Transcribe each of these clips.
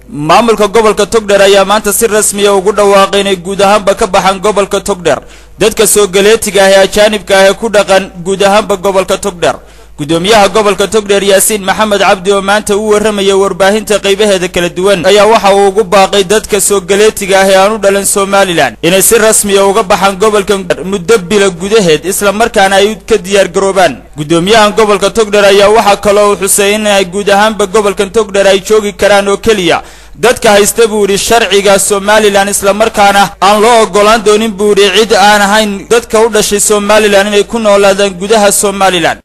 maamulka gobolka Togdheer ayaa maanta si rasmi ah ugu dhawaaqay inay guud ahaanba ka baxaan gobolka Togdheer dadka soo galeetiga ah ee ajaanibka ah ee ku dhaqan guud ahaanba gobolka Togdheer gudoomiyaha gobolka Togdheer Yaasiin Maxamed Cabdi oo maanta uu warramay warbaahinta qaybaheeda kala duwan ayaa waxa uu ugu baaqay dadka soo galeetiga ah ee aanu dhalan Soomaaliland inay si rasmi ah uga baxaan gobolka muddo bil gudaheed isla markaana ay ka diyaar garoobaan gudoomiyaha gobolka Togdheer ayaa waxa kale oo Xuseen ay guud ahaanba gobolka Togdheer ay joogi karaan oo kaliya dadka haysta buuri sharciga Soomaaliland isla markaana aan loo ogolaan doonin buuri cid aan ahayn dadka u dhashay Soomaaliland inay ku noolaadaan gudaha Soomaaliland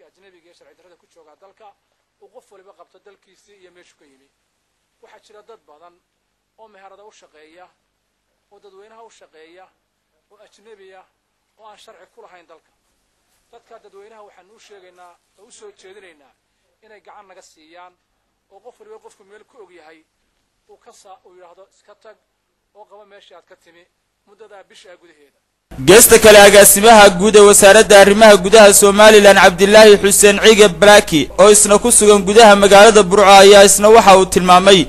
ajnabiga sharci darrada ku jooga dalka oo qof waliba qabto dalkiisa iyo meeshu ka yimi waxa jira dad badan oo meherada u shaqeeya oo dadweynaha u shaqeeya oo ajnabiga oo aan sharci ku lahayn dalka dadka dadweynaha waxaan u sheegaynaa oo u soo jeedinaynaa inay gacan naga siiyaan oo qof waliba qofku meel ku og yahay uu yiraahdo iska tag oo qaba meesha aad ka timi muddada bisha gudaheeda geesta kale agaasimaha guud ee wasaaradda arrimaha gudaha Soomaaliland Cabdillaahi Xuseen Ciige Blacky oo isna ku sugan gudaha magaalada Burco ayaa isna waxa uu tilmaamay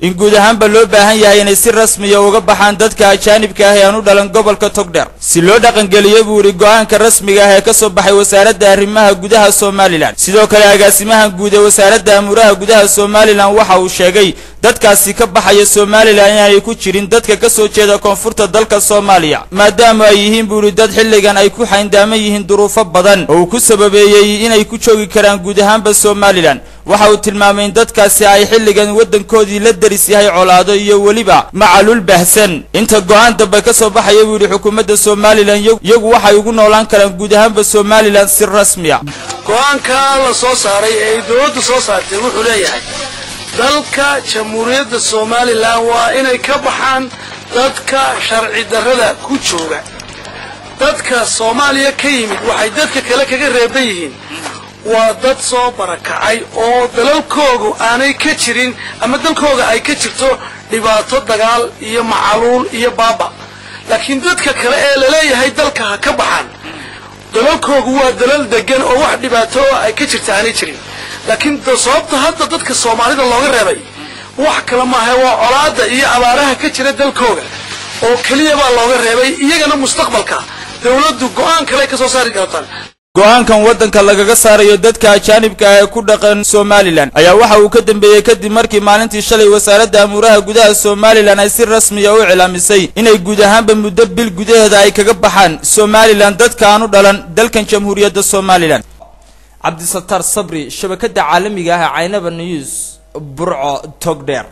in guud ahaanba loo baahan yahay inay si rasmi ah uga baxaan dadka ajaanibka ah ee aanu dhalan gobolka Togdheer si loo dhaqan geliyo buuri go'aanka rasmiga ah ee ka soo baxay wasaaradda arrimaha gudaha Soomaaliland sidoo kale agaasimaha guud ee wasaaradda amuraha gudaha Soomaaliland waxa uu sheegay dadkaasi ka baxaya Soomaaliland inay ku jirin dadka ka soo jeeda koonfurta dalka Soomaaliya maadaama ay yihiin buuri dad xilligan ay ku xayndaaman yihiin duruufo badan oo ku sababeeyay inay ku joogi karaan guud ahaanba Soomaaliland waxa uu tilmaamay in dadkaasi ay xilligan wadankoodii la daris yahay colaado iyo waliba macalul bahsan inta go'aan daba ka soo baxay buuri xukuumadda Soomaaliland iyagu waxay ugu noolaan karaan guud ahaanba Soomaaliland si rasmi ah go'aanka la soo saaray ee dawladdu soo saartay wuxuu leeyahay dalka jamhuuriyadda Soomaaliland waa inay ka baxaan dadka sharci darrada ku jooga dadka Soomaaliya ka yimid waxay dadka kale kaga reeban yihiin waa dad soo barakacay oo dalalkoodu aanay ka jirin ama dalkooda ay ka jirto dhibaato dagaal iyo macaluul iyo baaba laakiin dadka kale ee la leeyahay dalka ha ka baxaan dalalkoodu waa dalal degan oo wax dhibaato ay ka jirta aanay jirin laakiin sababta hadda dadka Soomaalida looga reebay wax kale ma aha waa colaada iyo abaaraha ka jira dalkooda oo kaliya baa looga reebay iyagana mustaqbalka dawladdu go'aan kale ka soo saari kartaa go'aankan wadanka lagaga saarayo dadka ajaanibka ah ee ku dhaqan Soomaaliland ayaa waxa uu ka dambeeyay kadib markii maalintii shalay wasaaradda amuraha gudaha Soomaaliland ay si rasmi ah u cilaamisay inay guud ahaanba muddo bil gudaheeda ay kaga baxaan Soomaaliland dadka aanu dhalan dalkan jamhuuriyadda Soomaaliland Cabdisattar Sabri shabakada caalamiga ah ee Caynaba News Burco Togdheer